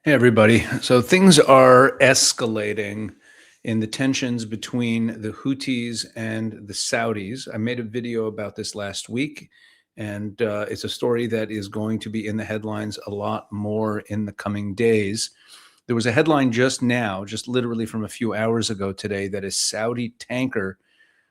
Hey, everybody. So things are escalating in the tensions between the Houthis and the Saudis. I made a video about this last week, and it's a story that is going to be in the headlines a lot more in the coming days. There was a headline just now, just literally from a few hours ago today, that a Saudi tanker,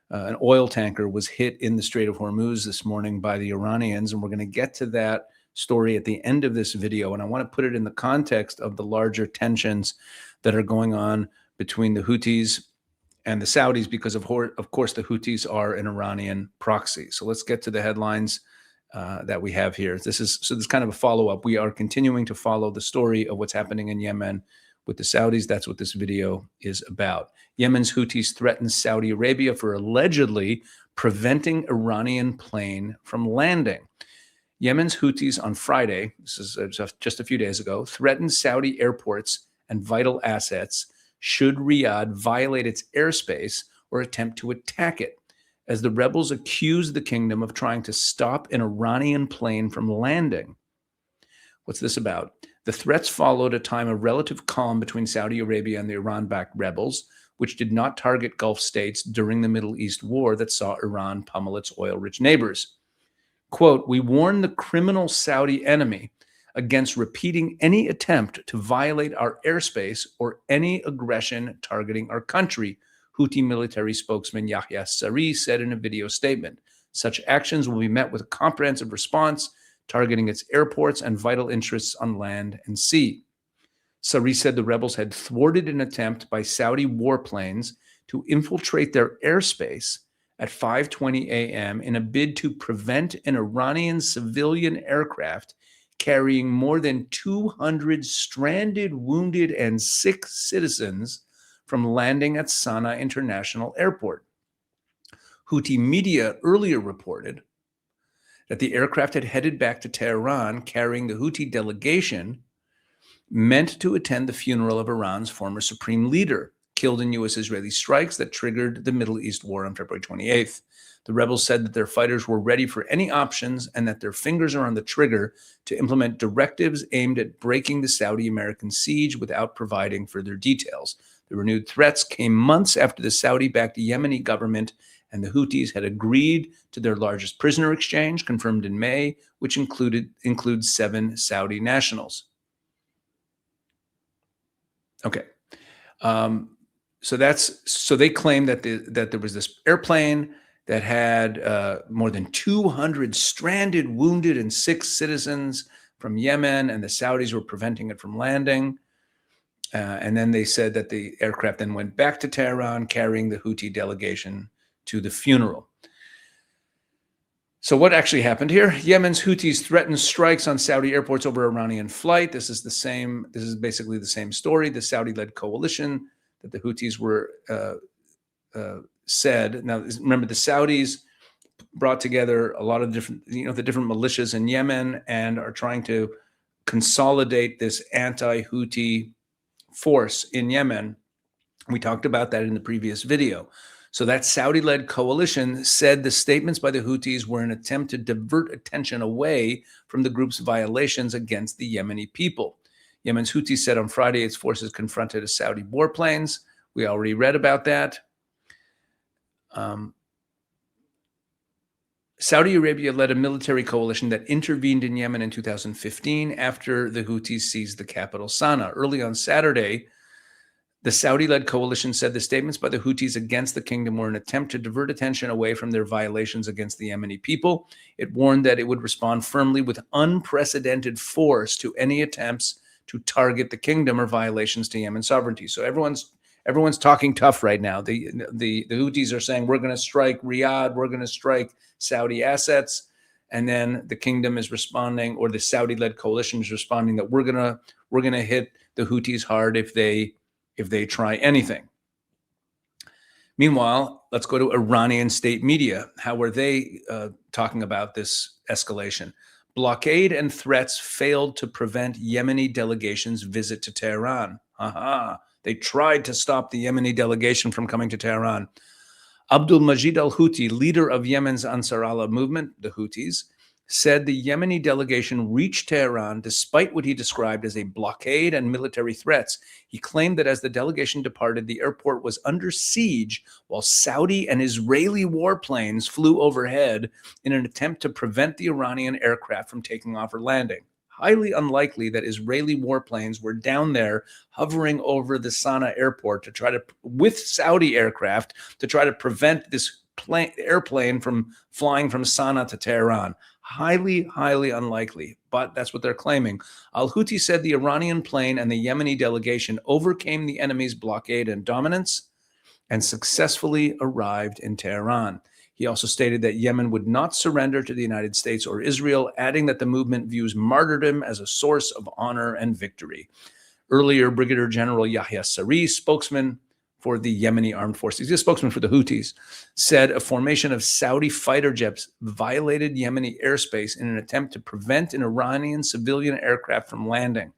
an oil tanker, was hit in the Strait of Hormuz this morning by the Iranians, and we're going to get to that story at the end of this video. And I want to put it in the context of the larger tensions that are going on between the Houthis and the Saudis, because of course the Houthis are an Iranian proxy. So let's get to the headlines that we have here. This is kind of a follow-up. We are continuing to follow the story of what's happening in Yemen with the Saudis. That's what this video is about. Yemen's Houthis threaten Saudi Arabia for allegedly preventing Iranian plane from landing. Yemen's Houthis on Friday, this is just a few days ago, threatened Saudi airports and vital assets should Riyadh violate its airspace or attempt to attack it, as the rebels accused the kingdom of trying to stop an Iranian plane from landing. What's this about? The threats followed a time of relative calm between Saudi Arabia and the Iran-backed rebels, which did not target Gulf states during the Middle East war that saw Iran pummel its oil-rich neighbors. Quote, "We warn the criminal Saudi enemy against repeating any attempt to violate our airspace or any aggression targeting our country," Houthi military spokesman Yahya Saree said in a video statement. "Such actions will be met with a comprehensive response targeting its airports and vital interests on land and sea." Saree said the rebels had thwarted an attempt by Saudi warplanes to infiltrate their airspace at 5:20 a.m. in a bid to prevent an Iranian civilian aircraft carrying more than 200 stranded, wounded, and sick citizens from landing at Sana'a International Airport. Houthi media earlier reported that the aircraft had headed back to Tehran carrying the Houthi delegation meant to attend the funeral of Iran's former supreme leader, killed in U.S.-Israeli strikes that triggered the Middle East war on February 28th. The rebels said that their fighters were ready for any options and that their fingers are on the trigger to implement directives aimed at breaking the Saudi-American siege without providing further details. The renewed threats came months after the Saudi-backed Yemeni government and the Houthis had agreed to their largest prisoner exchange, confirmed in May, which includes 7 Saudi nationals. Okay. So they claim that there was this airplane that had more than 200 stranded, wounded, and sick citizens from Yemen, and the Saudis were preventing it from landing. And then they said that the aircraft then went back to Tehran, carrying the Houthi delegation to the funeral. So what actually happened here? Yemen's Houthis threatened strikes on Saudi airports over Iranian flight. This is basically the same story. The Saudi-led coalition that the Houthis were said. Now, remember, the Saudis brought together a lot of the different militias in Yemen and are trying to consolidate this anti-Houthi force in Yemen. We talked about that in the previous video. So that Saudi-led coalition said the statements by the Houthis were an attempt to divert attention away from the group's violations against the Yemeni people. Yemen's Houthis said on Friday its forces confronted a Saudi warplanes. We already read about that. Saudi Arabia led a military coalition that intervened in Yemen in 2015 after the Houthis seized the capital, Sana'a. Early on Saturday, the Saudi-led coalition said the statements by the Houthis against the kingdom were an attempt to divert attention away from their violations against the Yemeni people. It warned that it would respond firmly with unprecedented force to any attempts to target the kingdom or violations to Yemen sovereignty. So everyone's talking tough right now. The Houthis are saying, we're going to strike Riyadh, we're going to strike Saudi assets, and then the kingdom is responding, or the Saudi-led coalition is responding, that we're going to hit the Houthis hard if they try anything. Meanwhile, let's go to Iranian state media. How are they talking about this escalation? Blockade and threats failed to prevent Yemeni delegation's visit to Tehran. They tried to stop the Yemeni delegation from coming to Tehran. Abdul Majid al-Houthi, leader of Yemen's Ansar Allah movement, the Houthis, said the Yemeni delegation reached Tehran despite what he described as a blockade and military threats. He claimed that as the delegation departed, the airport was under siege while Saudi and Israeli warplanes flew overhead in an attempt to prevent the Iranian aircraft from taking off or landing. Highly unlikely that Israeli warplanes were down there hovering over the Sana'a airport to try to, with Saudi aircraft, to try to prevent this airplane from flying from Sana'a to Tehran. Highly, highly unlikely, but that's what they're claiming. Al-Houthi said the Iranian plane and the Yemeni delegation overcame the enemy's blockade and dominance and successfully arrived in Tehran. He also stated that Yemen would not surrender to the United States or Israel, adding that the movement views martyrdom as a source of honor and victory. Earlier, Brigadier General Yahya Saree, spokesman for the Yemeni armed forces, he's a spokesman for the Houthis, said a formation of Saudi fighter jets violated Yemeni airspace in an attempt to prevent an Iranian civilian aircraft from landing.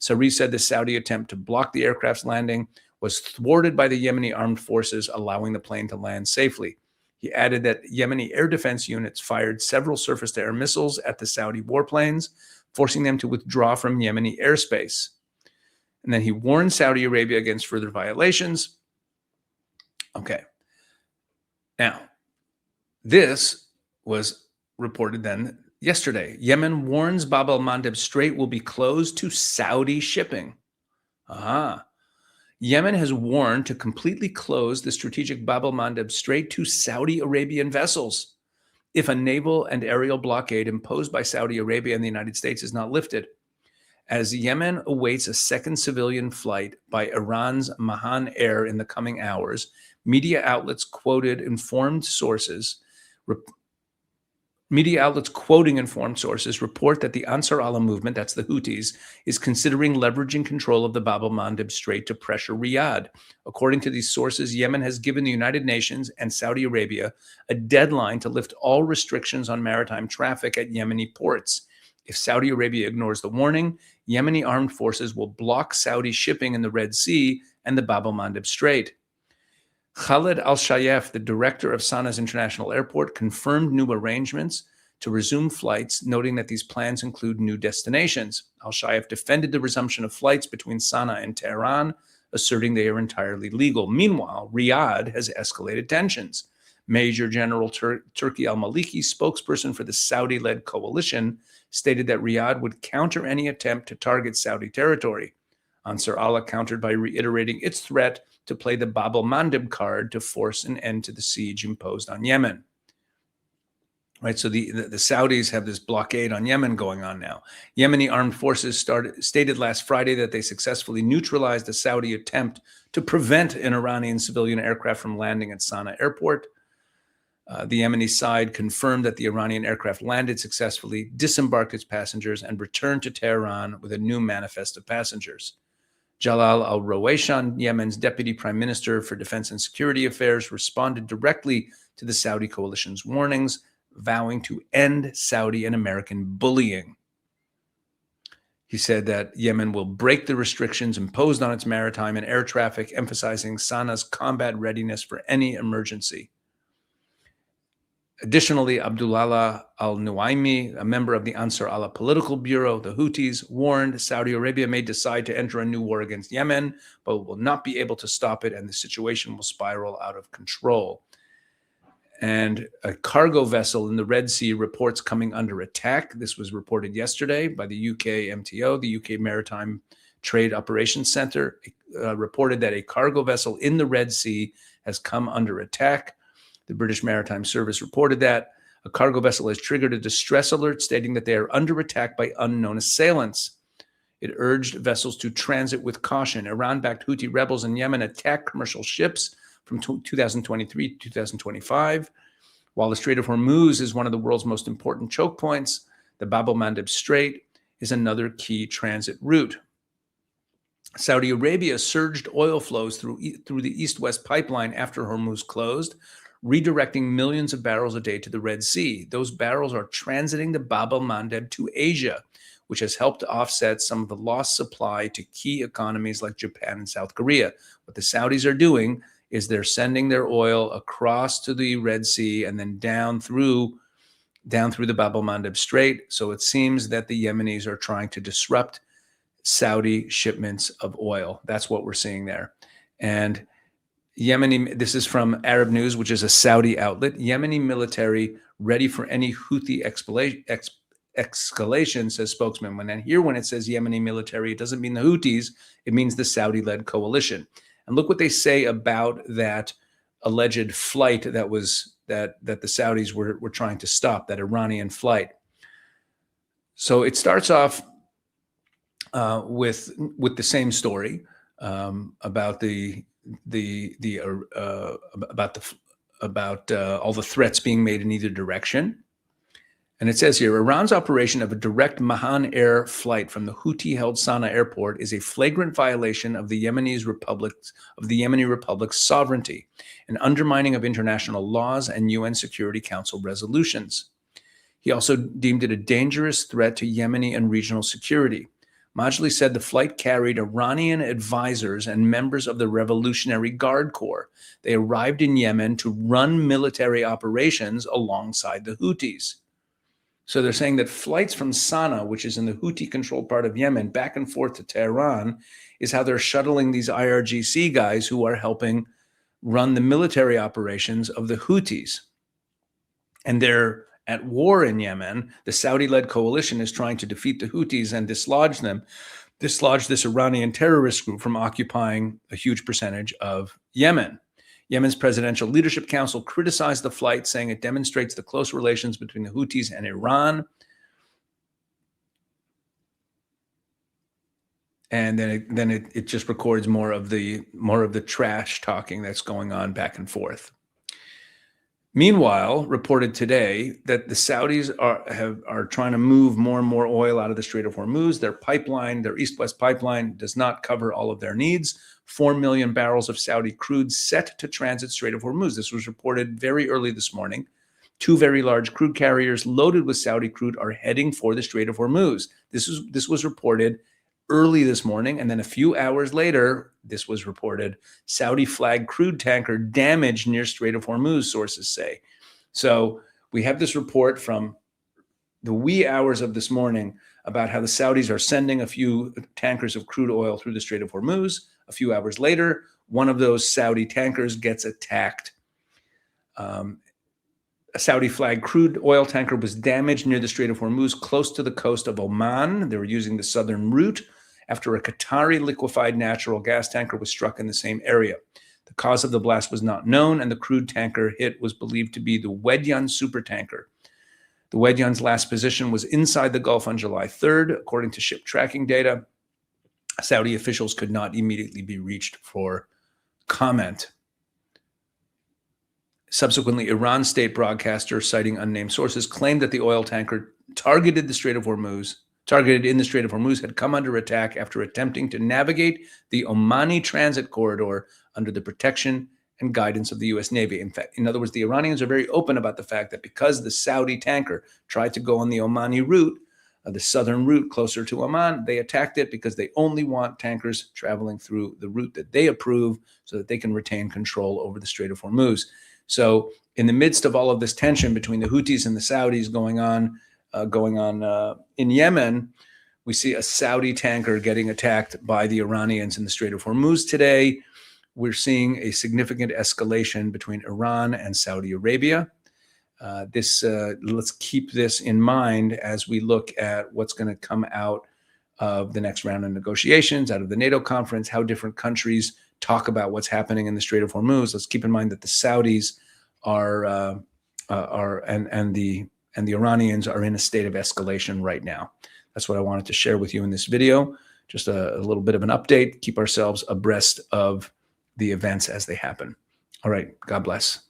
Saree said the Saudi attempt to block the aircraft's landing was thwarted by the Yemeni armed forces, allowing the plane to land safely. He added that Yemeni air defense units fired several surface-to-air missiles at the Saudi warplanes, forcing them to withdraw from Yemeni airspace. And then he warned Saudi Arabia against further violations. Okay. Now, this was reported then yesterday. Yemen warns Bab el-Mandeb Strait will be closed to Saudi shipping. Yemen has warned to completely close the strategic Bab el-Mandeb Strait to Saudi Arabian vessels if a naval and aerial blockade imposed by Saudi Arabia and the United States is not lifted. As Yemen awaits a second civilian flight by Iran's Mahan Air in the coming hours, media outlets quoting informed sources report that the Ansar Allah movement, that's the Houthis, is considering leveraging control of the Bab el-Mandeb Strait to pressure Riyadh. According to these sources, Yemen has given the United Nations and Saudi Arabia a deadline to lift all restrictions on maritime traffic at Yemeni ports. If Saudi Arabia ignores the warning, Yemeni armed forces will block Saudi shipping in the Red Sea and the Bab el-Mandeb Strait. Khaled Al-Shayef, the director of Sana'a's International Airport, confirmed new arrangements to resume flights, noting that these plans include new destinations. Al-Shayef defended the resumption of flights between Sana'a and Tehran, asserting they are entirely legal. Meanwhile, Riyadh has escalated tensions. Major General Turki al-Maliki, spokesperson for the Saudi-led coalition, stated that Riyadh would counter any attempt to target Saudi territory. Ansar Allah countered by reiterating its threat to play the Bab el-Mandeb card to force an end to the siege imposed on Yemen. Right, so the Saudis have this blockade on Yemen going on now. Yemeni armed forces stated last Friday that they successfully neutralized the Saudi attempt to prevent an Iranian civilian aircraft from landing at Sana'a airport. The Yemeni side confirmed that the Iranian aircraft landed successfully, disembarked its passengers, and returned to Tehran with a new manifest of passengers. Jalal al-Rowaishan, Yemen's deputy prime minister for defense and security affairs, responded directly to the Saudi coalition's warnings, vowing to end Saudi and American bullying. He said that Yemen will break the restrictions imposed on its maritime and air traffic, emphasizing Sana'a's combat readiness for any emergency. Additionally, Abdullah al-Nuaimi, a member of the Ansar Allah political bureau, the Houthis, warned Saudi Arabia may decide to enter a new war against Yemen, but will not be able to stop it, and the situation will spiral out of control. And a cargo vessel in the Red Sea reports coming under attack. This was reported yesterday by the UK MTO, the UK Maritime Trade Operations Center, reported that a cargo vessel in the Red Sea has come under attack. The British Maritime Service reported that a cargo vessel has triggered a distress alert stating that they are under attack by unknown assailants. It urged vessels to transit with caution. Iran-backed Houthi rebels in Yemen attacked commercial ships from 2023 to 2025. While the Strait of Hormuz is one of the world's most important choke points, the Bab el-Mandeb Strait is another key transit route. Saudi Arabia surged oil flows through the east-west pipeline after Hormuz closed, redirecting millions of barrels a day to the Red Sea. Those barrels are transiting the Bab el-Mandeb to Asia, which has helped to offset some of the lost supply to key economies like Japan and South Korea. What the Saudis are doing is they're sending their oil across to the Red Sea and then down through down through the Bab el-Mandeb Strait. So it seems that the Yemenis are trying to disrupt Saudi shipments of oil. That's what we're seeing there. And Yemeni, this is from Arab News, which is a Saudi outlet. Yemeni military ready for any Houthi escalation, says spokesman. When it says Yemeni military, it doesn't mean the Houthis, it means the Saudi-led coalition. And look what they say about that alleged flight that the Saudis were trying to stop, that Iranian flight. So it starts off with the same story about all the threats being made in either direction. And it says here, Iran's operation of a direct Mahan Air flight from the Houthi-held Sana'a airport is a flagrant violation of the Yemeni Republic's sovereignty, an undermining of international laws and UN Security Council resolutions. He also deemed it a dangerous threat to Yemeni and regional security. Majli said the flight carried Iranian advisors and members of the Revolutionary Guard Corps. They arrived in Yemen to run military operations alongside the Houthis. So they're saying that flights from Sana'a, which is in the Houthi-controlled part of Yemen, back and forth to Tehran, is how they're shuttling these IRGC guys who are helping run the military operations of the Houthis. And they're at war in Yemen. The Saudi-led coalition is trying to defeat the Houthis and dislodge this Iranian terrorist group from occupying a huge percentage of Yemen. Yemen's Presidential Leadership Council criticized the flight, saying it demonstrates the close relations between the Houthis and Iran. And then it just records more of the trash talking that's going on back and forth. Meanwhile, reported today that the Saudis are trying to move more and more oil out of the Strait of Hormuz. Their east-west pipeline does not cover all of their needs. 4 million barrels of Saudi crude set to transit Strait of Hormuz. This was reported very early this morning. 2 very large crude carriers loaded with Saudi crude are heading for the Strait of Hormuz. This was reported early this morning, and then a few hours later, this was reported, Saudi flag crude tanker damaged near Strait of Hormuz, sources say. So we have this report from the wee hours of this morning about how the Saudis are sending a few tankers of crude oil through the Strait of Hormuz. A few hours later, one of those Saudi tankers gets attacked. A Saudi flag crude oil tanker was damaged near the Strait of Hormuz, close to the coast of Oman. They were using the southern route after a Qatari liquefied natural gas tanker was struck in the same area. The cause of the blast was not known, and the crude tanker hit was believed to be the Wedyan supertanker. The Wedyan's last position was inside the Gulf on July 3rd, according to ship tracking data. Saudi officials could not immediately be reached for comment. Subsequently, Iran state broadcaster, citing unnamed sources, claimed that the oil tanker targeted in the Strait of Hormuz, had come under attack after attempting to navigate the Omani transit corridor under the protection and guidance of the U.S. Navy. In other words, the Iranians are very open about the fact that because the Saudi tanker tried to go on the Omani route, the southern route closer to Oman, they attacked it because they only want tankers traveling through the route that they approve so that they can retain control over the Strait of Hormuz. So in the midst of all of this tension between the Houthis and the Saudis going on in Yemen, we see a Saudi tanker getting attacked by the Iranians in the Strait of Hormuz today. We're seeing a significant escalation between Iran and Saudi Arabia. Let's keep this in mind as we look at what's going to come out of the next round of negotiations, out of the NATO conference, how different countries talk about what's happening in the Strait of Hormuz. Let's keep in mind that the Saudis and the Iranians are in a state of escalation right now. That's what I wanted to share with you in this video. Just a little bit of an update, keep ourselves abreast of the events as they happen. All right, God bless.